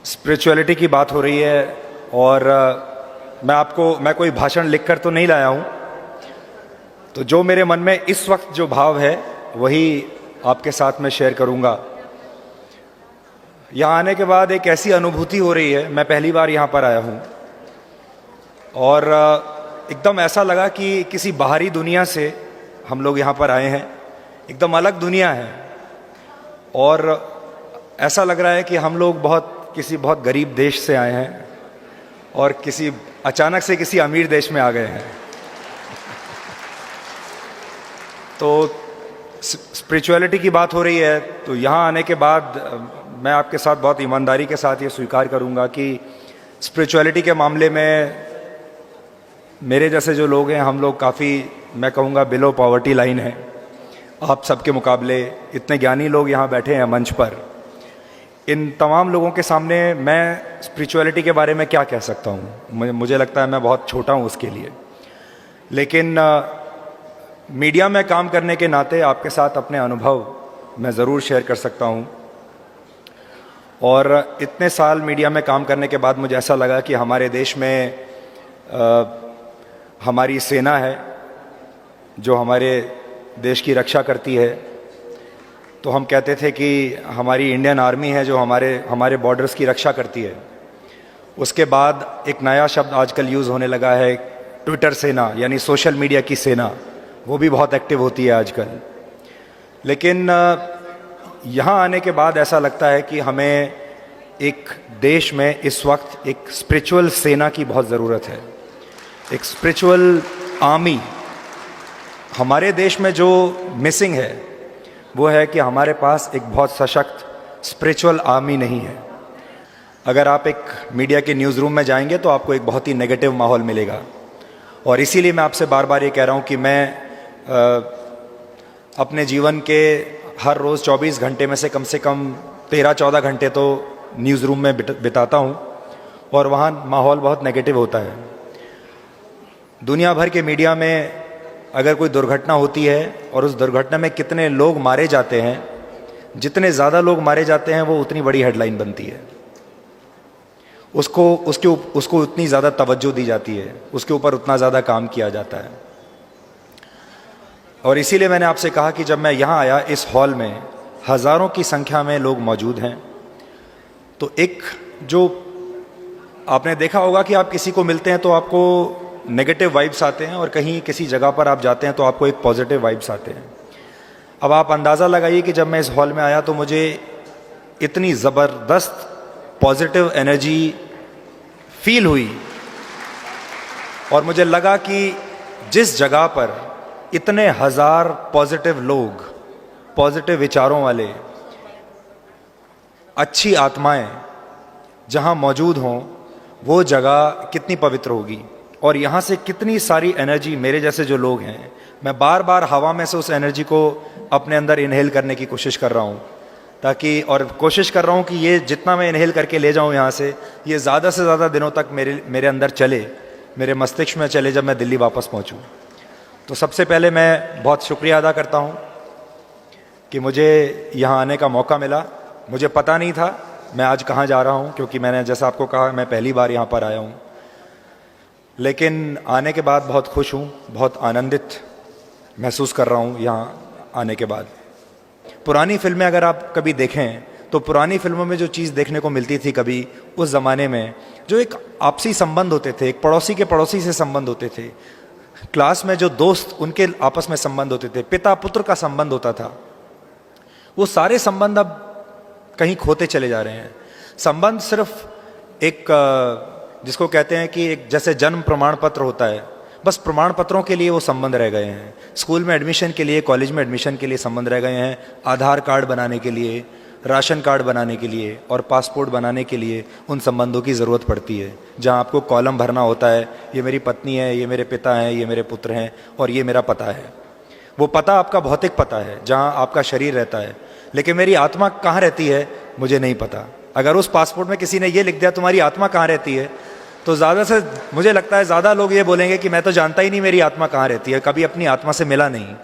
Spirituality की बात हो रही है और मैं कोई भाषण लिखकर तो नहीं लाया हूँ। तो जो मेरे मन में इस वक्त जो भाव है वही आपके साथ में शेयर करूँगा। यहाँ आने के बाद एक ऐसी अनुभूति हो रही है, मैं पहली बार यहाँ पर आया हूँ और एकदम ऐसा लगा कि किसी बाहरी दुनिया से हम लोग यहाँ पर आए हैं। एकदम अलग दुनिया है और ऐसा लग रहा है कि हम लोग किसी बहुत गरीब देश से आए हैं और अचानक से किसी अमीर देश में आ गए हैं। तो स्पिरिचुअलिटी की बात हो रही है, तो यहाँ आने के बाद मैं आपके साथ बहुत ईमानदारी के साथ ये स्वीकार करूँगा कि स्पिरिचुअलिटी के मामले में मेरे जैसे जो लोग हैं, हम लोग काफ़ी, मैं कहूँगा, बिलो पॉवर्टी लाइन है। आप सबके मुकाबले इतने ज्ञानी लोग यहाँ बैठे हैं मंच पर। इन तमाम लोगों के सामने मैं स्पिरिचुअलिटी के बारे में क्या कह सकता हूँ? मुझे लगता है मैं बहुत छोटा हूँ उसके लिए। लेकिन मीडिया में काम करने के नाते आपके साथ अपने अनुभव मैं ज़रूर शेयर कर सकता हूँ। और इतने साल मीडिया में काम करने के बाद मुझे ऐसा लगा कि हमारे देश में हमारी सेना है जो हमारे देश की रक्षा करती है। तो हम कहते थे कि हमारी इंडियन आर्मी है जो हमारे बॉर्डर्स की रक्षा करती है। उसके बाद एक नया शब्द आजकल यूज़ होने लगा है, ट्विटर सेना, यानी सोशल मीडिया की सेना। वो भी बहुत एक्टिव होती है आजकल। लेकिन यहाँ आने के बाद ऐसा लगता है कि हमें एक देश में इस वक्त एक स्पिरिचुअल सेना की बहुत ज़रूरत है, एक स्पिरिचुअल आर्मी। हमारे देश में जो मिसिंग है वो है कि हमारे पास एक बहुत सशक्त स्पिरिचुअल आर्मी नहीं है। अगर आप एक मीडिया के न्यूज़ रूम में जाएंगे तो आपको एक बहुत ही नेगेटिव माहौल मिलेगा। और इसीलिए मैं आपसे बार बार ये कह रहा हूँ कि मैं अपने जीवन के हर रोज़ 24 घंटे में से कम 13-14 घंटे तो न्यूज़ रूम में बिताता हूँ और वहाँ माहौल बहुत नेगेटिव होता है। दुनिया भर के मीडिया में अगर कोई दुर्घटना होती है और उस दुर्घटना में कितने लोग मारे जाते हैं, जितने ज़्यादा लोग मारे जाते हैं वो उतनी बड़ी हेडलाइन बनती है। उसको उतनी ज़्यादा तवज्जो दी जाती है, उसके ऊपर उतना ज़्यादा काम किया जाता है। और इसीलिए मैंने आपसे कहा कि जब मैं यहाँ आया, इस हॉल में हज़ारों की संख्या में लोग मौजूद हैं, तो एक जो आपने देखा होगा कि आप किसी को मिलते हैं तो आपको नेगेटिव वाइब्स आते हैं और कहीं किसी जगह पर आप जाते हैं तो आपको एक पॉजिटिव वाइब्स आते हैं। अब आप अंदाज़ा लगाइए कि जब मैं इस हॉल में आया तो मुझे इतनी ज़बरदस्त पॉजिटिव एनर्जी फील हुई और मुझे लगा कि जिस जगह पर इतने हज़ार पॉजिटिव लोग, पॉजिटिव विचारों वाले, अच्छी आत्माएं जहां मौजूद हों, वो जगह कितनी पवित्र होगी। और यहाँ से कितनी सारी एनर्जी, मेरे जैसे जो लोग हैं, मैं बार बार हवा में से उस एनर्जी को अपने अंदर इनहेल करने की कोशिश कर रहा हूँ, ताकि, और कोशिश कर रहा हूँ कि ये जितना मैं इनहेल करके ले जाऊँ यहाँ से, ये ज़्यादा से ज़्यादा दिनों तक मेरे अंदर चले, मेरे मस्तिष्क में चले जब मैं दिल्ली वापस पहुँचूँ। तो सबसे पहले मैं बहुत शुक्रिया अदा करता हूँ कि मुझे यहाँ आने का मौका मिला। मुझे पता नहीं था मैं आज कहाँ जा रहा हूँ, क्योंकि मैंने जैसा आपको कहा मैं पहली बार यहाँ पर आया हूँ। लेकिन आने के बाद बहुत खुश हूँ, बहुत आनंदित महसूस कर रहा हूँ यहाँ आने के बाद। पुरानी फिल्में अगर आप कभी देखें तो पुरानी फिल्मों में जो चीज़ देखने को मिलती थी कभी उस ज़माने में, जो एक आपसी संबंध होते थे, एक पड़ोसी के पड़ोसी से संबंध होते थे, क्लास में जो दोस्त उनके आपस में संबंध होते थे, पिता पुत्र का संबंध होता था, वो सारे संबंध अब कहीं खोते चले जा रहे हैं। संबंध सिर्फ एक, जिसको कहते हैं कि एक जैसे जन्म प्रमाण पत्र होता है, बस प्रमाण पत्रों के लिए वो संबंध रह गए हैं। स्कूल में एडमिशन के लिए, कॉलेज में एडमिशन के लिए संबंध रह गए हैं। आधार कार्ड बनाने के लिए, राशन कार्ड बनाने के लिए और पासपोर्ट बनाने के लिए उन संबंधों की ज़रूरत पड़ती है, जहाँ आपको कॉलम भरना होता है, ये मेरी पत्नी है, ये मेरे पिता हैं, ये मेरे पुत्र हैं और ये मेरा पता है। वो पता आपका भौतिक पता है, जहाँ आपका शरीर रहता है, लेकिन मेरी आत्मा कहाँ रहती है मुझे नहीं पता। अगर उस पासपोर्ट में किसी ने ये लिख दिया तुम्हारी आत्मा कहाँ रहती है, तो ज़्यादा से मुझे लगता है ज़्यादा लोग ये बोलेंगे कि मैं तो जानता ही नहीं मेरी आत्मा कहाँ रहती है, कभी अपनी आत्मा से मिला नहीं।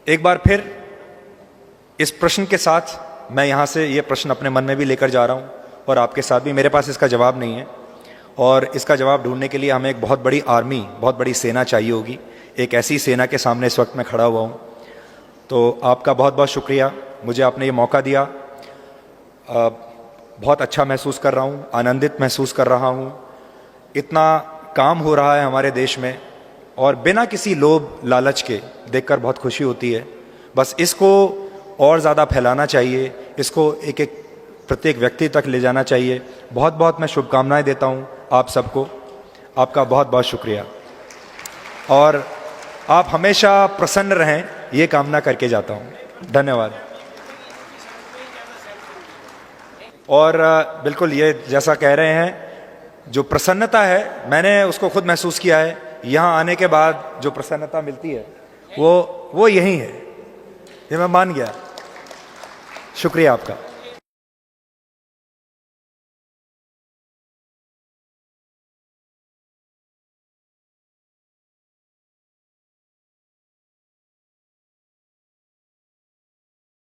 एक बार फिर इस प्रश्न के साथ मैं यहाँ से ये प्रश्न अपने मन में भी लेकर जा रहा हूँ और आपके साथ भी। मेरे पास इसका जवाब नहीं है और इसका जवाब ढूंढने के लिए हमें एक बहुत बड़ी आर्मी, बहुत बड़ी सेना चाहिए होगी। एक ऐसी सेना के सामने इस वक्त मैं खड़ा हुआ हूँ। तो आपका बहुत बहुत शुक्रिया, मुझे आपने ये मौका दिया। बहुत अच्छा महसूस कर रहा हूँ, आनंदित महसूस कर रहा हूँ। इतना काम हो रहा है हमारे देश में और बिना किसी लोभ लालच के देखकर बहुत खुशी होती है। बस इसको और ज़्यादा फैलाना चाहिए, इसको एक एक प्रत्येक व्यक्ति तक ले जाना चाहिए। बहुत बहुत मैं शुभकामनाएं देता हूँ आप सबको। आपका बहुत बहुत शुक्रिया और आप हमेशा प्रसन्न रहें, ये कामना करके जाता हूँ। धन्यवाद। और बिल्कुल ये जैसा कह रहे हैं, जो प्रसन्नता है मैंने उसको खुद महसूस किया है। यहाँ आने के बाद जो प्रसन्नता मिलती है वो यही है, ये मैं मान गया। शुक्रिया आपका।